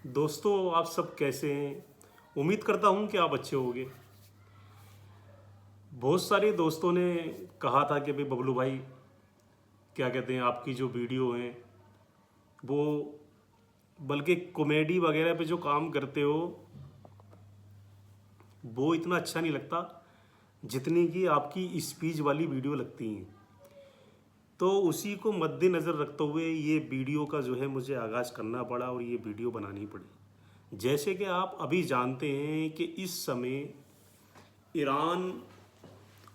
दोस्तों, आप सब कैसे हैं? उम्मीद करता हूँ कि आप अच्छे होंगे। बहुत सारे दोस्तों ने कहा था कि भाई बबलू भाई, क्या कहते हैं, आपकी जो वीडियो हैं वो, बल्कि कॉमेडी वगैरह पे जो काम करते हो वो इतना अच्छा नहीं लगता जितनी कि आपकी स्पीच वाली वीडियो लगती हैं। तो उसी को मद्देनज़र रखते हुए ये वीडियो का जो है मुझे आगाज़ करना पड़ा और ये वीडियो बनानी पड़ी। जैसे कि आप अभी जानते हैं कि इस समय ईरान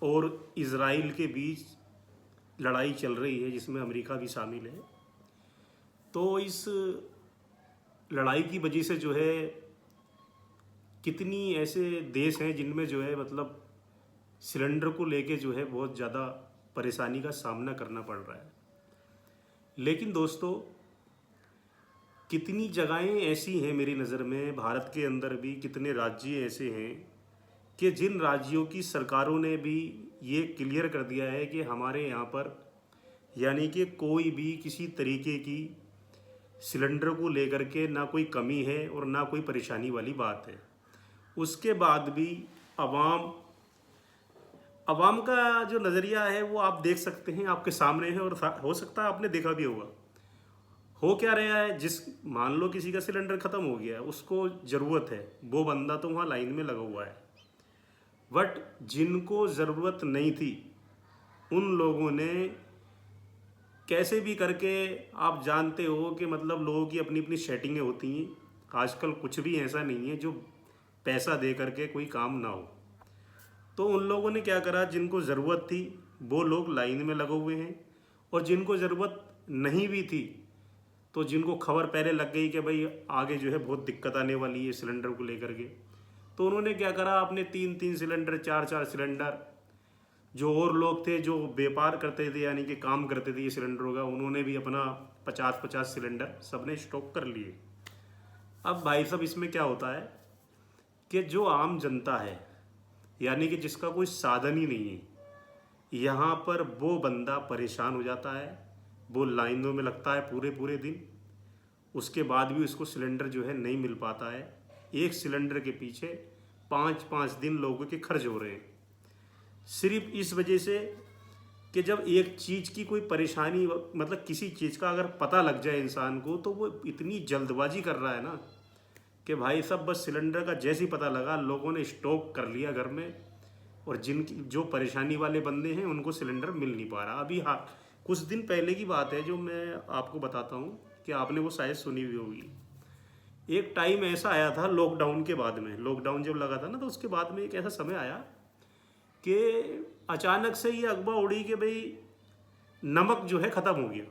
और इज़राइल के बीच लड़ाई चल रही है, जिसमें अमेरिका भी शामिल है। तो इस लड़ाई की वजह से जो है कितनी ऐसे देश हैं जिनमें जो है मतलब सिलेंडर को लेके जो है बहुत ज़्यादा परेशानी का सामना करना पड़ रहा है। लेकिन दोस्तों, कितनी जगहें ऐसी हैं मेरी नज़र में, भारत के अंदर भी कितने राज्य ऐसे हैं कि जिन राज्यों की सरकारों ने भी ये क्लियर कर दिया है कि हमारे यहाँ पर यानी कि कोई भी किसी तरीके की सिलेंडर को लेकर के ना कोई कमी है और ना कोई परेशानी वाली बात है। उसके बाद भी अवाम अवाम का जो नज़रिया है वो आप देख सकते हैं, आपके सामने है, और हो सकता है आपने देखा भी होगा। हो क्या रहा है, मान लो किसी का सिलेंडर ख़त्म हो गया, उसको ज़रूरत है, वो बंदा तो वहाँ लाइन में लगा हुआ है। बट जिनको ज़रूरत नहीं थी उन लोगों ने कैसे भी करके, आप जानते हो कि मतलब लोगों की अपनी अपनी सेटिंगें होती हैं। आजकल कुछ भी ऐसा नहीं है जो पैसा दे करके कोई काम ना हो। तो उन लोगों ने क्या करा, जिनको ज़रूरत थी वो लोग लाइन में लगे हुए हैं, और जिनको ज़रूरत नहीं भी थी, तो जिनको खबर पहले लग गई कि भाई आगे जो है बहुत दिक्कत आने वाली है सिलेंडर को लेकर के, तो उन्होंने क्या करा, अपने 3-3 सिलेंडर, 4-4 सिलेंडर, जो और लोग थे जो व्यापार करते थे यानी कि काम करते थे ये सिलेंडरों का, उन्होंने भी अपना 50-50 सिलेंडर सबने स्टॉक कर लिए। अब भाई साहब, इसमें क्या होता है कि जो आम जनता है यानी कि जिसका कोई साधन ही नहीं है, यहाँ पर वो बंदा परेशान हो जाता है। वो लाइनों में लगता है पूरे पूरे दिन, उसके बाद भी उसको सिलेंडर जो है नहीं मिल पाता है। एक सिलेंडर के पीछे 5-5 दिन लोगों के खर्च हो रहे हैं, सिर्फ इस वजह से कि जब एक चीज़ की कोई परेशानी, मतलब किसी चीज़ का अगर पता लग जाए इंसान को, तो वो इतनी जल्दबाजी कर रहा है ना कि भाई सब बस सिलेंडर का जैसे ही पता लगा लोगों ने स्टॉक कर लिया घर में। और जिनकी जो परेशानी वाले बंदे हैं उनको सिलेंडर मिल नहीं पा रहा। अभी हाँ, कुछ दिन पहले की बात है जो मैं आपको बताता हूँ कि आपने वो शायद सुनी हुई होगी। एक टाइम ऐसा आया था लॉकडाउन के बाद में, लॉकडाउन जब लगा था ना, तो उसके बाद में एक ऐसा समय आया कि अचानक से ये अखबार उड़ी कि भाई नमक जो है ख़त्म हो गया।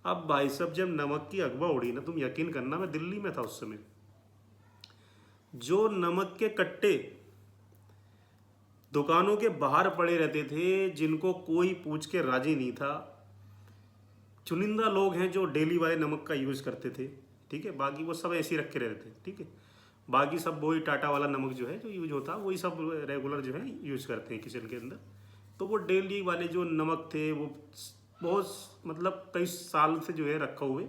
अब भाई साहब, जब नमक की अखबार उड़ी ना, तुम यकीन करना, मैं दिल्ली में था उस समय, जो नमक के कट्टे दुकानों के बाहर पड़े रहते थे, जिनको कोई पूछ के राजी नहीं था। चुनिंदा लोग हैं जो डेली वाले नमक का यूज़ करते थे, ठीक है, बाकी वो सब ऐसे ही रखे रहते थे, ठीक है। बाकी सब वही टाटा वाला नमक जो है जो यूज होता है वही सब रेगुलर जो है यूज़ करते हैं किचन के अंदर। तो वो डेली वाले जो नमक थे वो बहुत मतलब कई साल से जो है रखा हुए,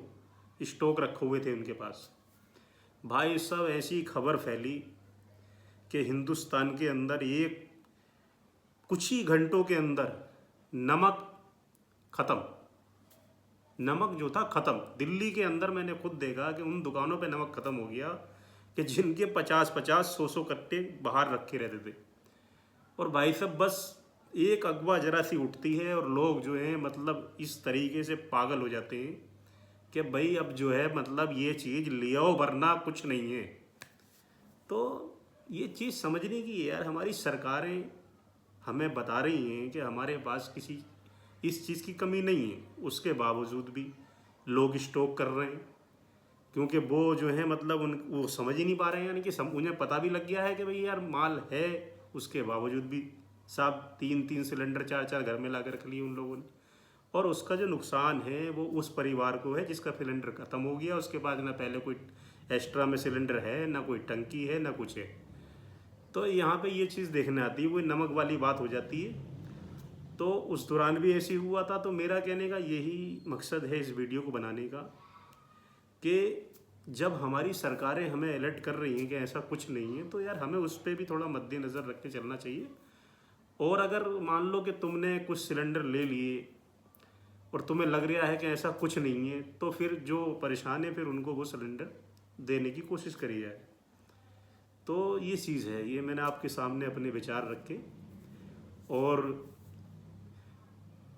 स्टॉक रखे हुए थे उनके पास। भाई सब ऐसी खबर फैली कि हिंदुस्तान के अंदर एक कुछ ही घंटों के अंदर नमक ख़त्म। नमक जो था ख़त्म दिल्ली के अंदर। मैंने खुद देखा कि उन दुकानों पे नमक ख़त्म हो गया कि जिनके 50-50, 100-100 कट्टे बाहर रखे रहते थे। और भाई साहब, बस एक अगवा जरा सी उठती है और लोग जो हैं मतलब इस तरीके से पागल हो जाते हैं कि भाई अब जो है मतलब ये चीज़ ले आओ वरना कुछ नहीं है। तो ये चीज़ समझने की है यार, हमारी सरकारें हमें बता रही हैं कि हमारे पास किसी इस चीज़ की कमी नहीं है, उसके बावजूद भी लोग स्टॉक कर रहे हैं। क्योंकि वो जो है मतलब वो समझ ही नहीं पा रहे हैं, यानी कि उन्हें पता भी लग गया है कि भाई यार माल है, उसके बावजूद भी साहब 3-3 सिलेंडर, 4-4 घर में ला कर रख लिए उन लोगों ने। और उसका जो नुकसान है वो उस परिवार को है जिसका सिलेंडर ख़त्म हो गया, उसके बाद ना पहले कोई एक्स्ट्रा में सिलेंडर है, ना कोई टंकी है, ना कुछ है। तो यहाँ पे ये चीज़ देखने आती है, वो नमक वाली बात हो जाती है। तो उस दौरान भी ऐसे हुआ था। तो मेरा कहने का यही मकसद है इस वीडियो को बनाने का कि जब हमारी सरकारें हमें अलर्ट कर रही हैं कि ऐसा कुछ नहीं है, तो यार हमें उस पर भी थोड़ा मद्देनज़र रख के चलना चाहिए। और अगर मान लो कि तुमने कुछ सिलेंडर ले लिए और तुम्हें लग रहा है कि ऐसा कुछ नहीं है, तो फिर जो परेशान है फिर उनको वो सिलेंडर देने की कोशिश करी जाए। तो ये चीज़ है, ये मैंने आपके सामने अपने विचार रखे। और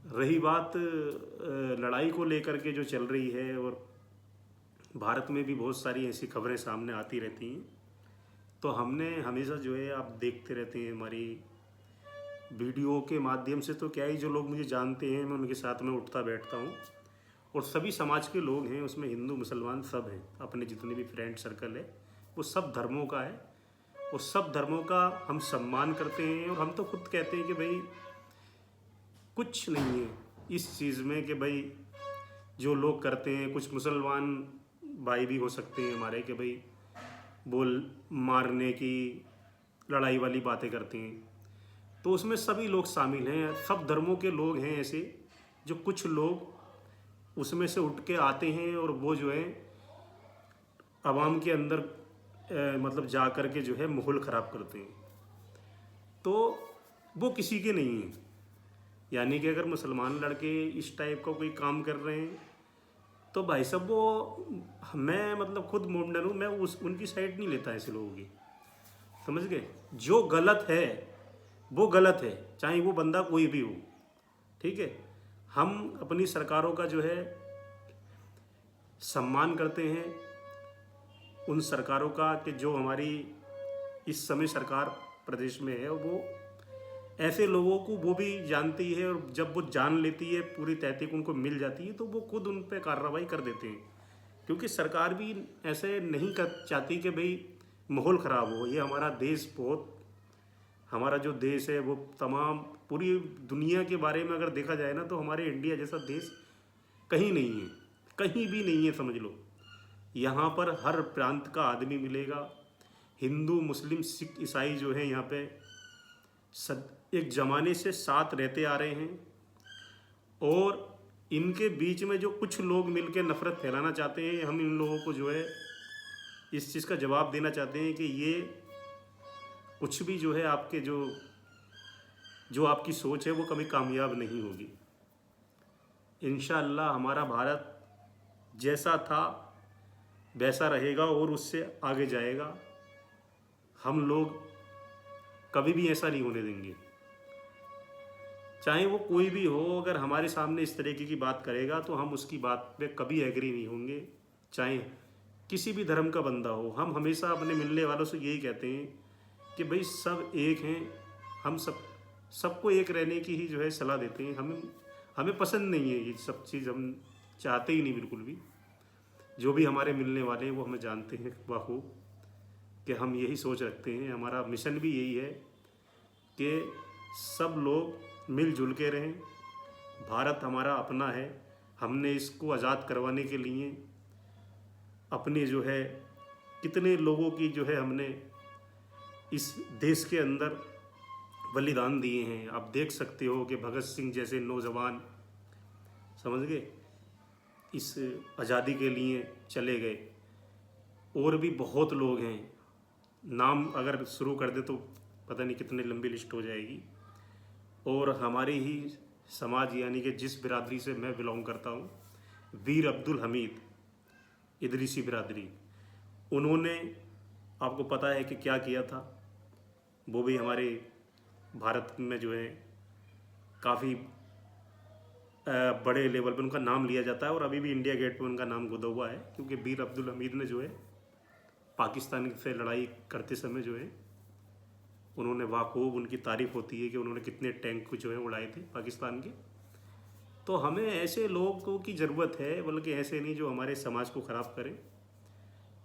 रही बात लड़ाई को लेकर के जो चल रही है, और भारत में भी बहुत सारी ऐसी खबरें सामने आती रहती हैं, तो हमने हमेशा जो है, आप देखते रहते हैं हमारी वीडियो के माध्यम से, तो क्या ही जो लोग मुझे जानते हैं मैं उनके साथ में उठता बैठता हूँ। और सभी समाज के लोग हैं, उसमें हिंदू मुसलमान सब हैं, अपने जितने भी फ्रेंड सर्कल है वो सब धर्मों का है, और सब धर्मों का हम सम्मान करते हैं। और हम तो खुद कहते हैं कि भाई कुछ नहीं है इस चीज़ में, कि भाई जो लोग करते हैं, कुछ मुसलमान भाई भी हो सकते हैं हमारे, कि भाई बोल मारने की लड़ाई वाली बातें करते हैं, तो उसमें सभी लोग शामिल हैं, सब धर्मों के लोग हैं ऐसे, जो कुछ लोग उसमें से उठ के आते हैं और वो जो है आवाम के अंदर मतलब जा कर के जो है माहौल ख़राब करते हैं। तो वो किसी के नहीं हैं। यानी कि अगर मुसलमान लड़के इस टाइप का कोई काम कर रहे हैं, तो भाई साहब वो, मैं मतलब खुद मोमडन हूँ, मैं उनकी साइड नहीं लेता ऐसे लोगों की, समझ गए। जो गलत है वो गलत है, चाहे वो बंदा कोई भी हो, ठीक है। हम अपनी सरकारों का जो है सम्मान करते हैं, उन सरकारों का, कि जो हमारी इस समय सरकार प्रदेश में है, वो ऐसे लोगों को वो भी जानती है, और जब वो जान लेती है, पूरी तहकीक उनको मिल जाती है, तो वो खुद उन पर कार्रवाई कर देते हैं। क्योंकि सरकार भी ऐसे नहीं कर चाहती कि भाई माहौल ख़राब हो। ये हमारा देश बहुत, हमारा जो देश है वो तमाम पूरी दुनिया के बारे में अगर देखा जाए ना, तो हमारे इंडिया जैसा देश कहीं नहीं है, कहीं भी नहीं है, समझ लो। यहाँ पर हर प्रांत का आदमी मिलेगा, हिंदू मुस्लिम सिख ईसाई जो है यहाँ पे एक ज़माने से साथ रहते आ रहे हैं। और इनके बीच में जो कुछ लोग मिलकर नफ़रत फैलाना चाहते हैं, हम इन लोगों को जो है इस चीज़ का जवाब देना चाहते हैं कि ये कुछ भी जो है आपके जो जो आपकी सोच है वो कभी कामयाब नहीं होगी। इंशाअल्लाह हमारा भारत जैसा था वैसा रहेगा और उससे आगे जाएगा। हम लोग कभी भी ऐसा नहीं होने देंगे। चाहे वो कोई भी हो, अगर हमारे सामने इस तरीके की बात करेगा तो हम उसकी बात पे कभी एग्री नहीं होंगे, चाहे किसी भी धर्म का बंदा हो। हम हमेशा अपने मिलने वालों से यही कहते हैं कि भाई सब एक हैं, हम सबको एक रहने की ही जो है सलाह देते हैं। हमें पसंद नहीं है ये सब चीज़, हम चाहते ही नहीं बिल्कुल भी। जो भी हमारे मिलने वाले हैं वो हमें जानते हैं बखूब कि हम यही सोच रखते हैं। हमारा मिशन भी यही है कि सब लोग मिलजुल के रहें। भारत हमारा अपना है, हमने इसको आज़ाद करवाने के लिए अपने जो है कितने लोगों की जो है हमने इस देश के अंदर बलिदान दिए हैं। आप देख सकते हो कि भगत सिंह जैसे नौजवान, समझ गए, इस आज़ादी के लिए चले गए। और भी बहुत लोग हैं, नाम अगर शुरू कर दे तो पता नहीं कितने लंबी लिस्ट हो जाएगी। और हमारी ही समाज यानी कि जिस बिरादरी से मैं बिलोंग करता हूँ, वीर अब्दुल हमीद इदरीसी बिरादरी, उन्होंने आपको पता है कि क्या किया था। वो भी हमारे भारत में जो है काफ़ी बड़े लेवल पर उनका नाम लिया जाता है, और अभी भी इंडिया गेट पर उनका नाम गुदा हुआ है। क्योंकि वीर अब्दुल हमीद ने जो है पाकिस्तान से लड़ाई करते समय जो है उन्होंने वाकूब, उनकी तारीफ़ होती है कि उन्होंने कितने टैंक को जो है उड़ाए थे पाकिस्तान के। तो हमें ऐसे लोगों की ज़रूरत है, बल्कि ऐसे नहीं जो हमारे समाज को ख़राब करें।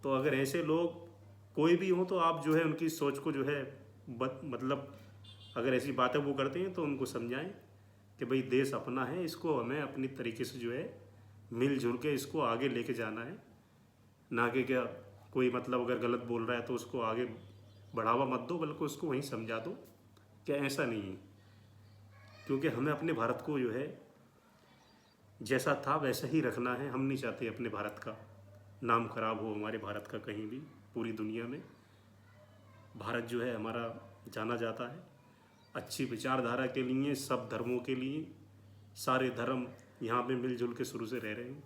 तो अगर ऐसे लोग कोई भी हों तो आप जो है उनकी सोच को जो है मतलब अगर ऐसी बातें वो करते हैं तो उनको समझाएं कि भाई देश अपना है, इसको हमें अपनी तरीके से जो है मिलजुल के इसको आगे लेके जाना है। ना कि क्या कोई मतलब अगर गलत बोल रहा है तो उसको आगे बढ़ावा मत दो, बल्कि उसको वहीं समझा दो कि ऐसा नहीं है। क्योंकि हमें अपने भारत को जो है जैसा था वैसा ही रखना है। हम नहीं चाहते अपने भारत का नाम खराब हो हमारे भारत का कहीं भी पूरी दुनिया में। भारत जो है हमारा जाना जाता है अच्छी विचारधारा के लिए, सब धर्मों के लिए। सारे धर्म यहाँ पे मिलजुल के शुरू से रह रहे हैं।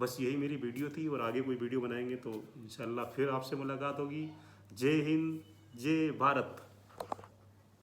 बस यही मेरी वीडियो थी, और आगे कोई वीडियो बनाएंगे तो इंशाल्लाह फिर आपसे मुलाकात होगी। जय हिंद, जय भारत।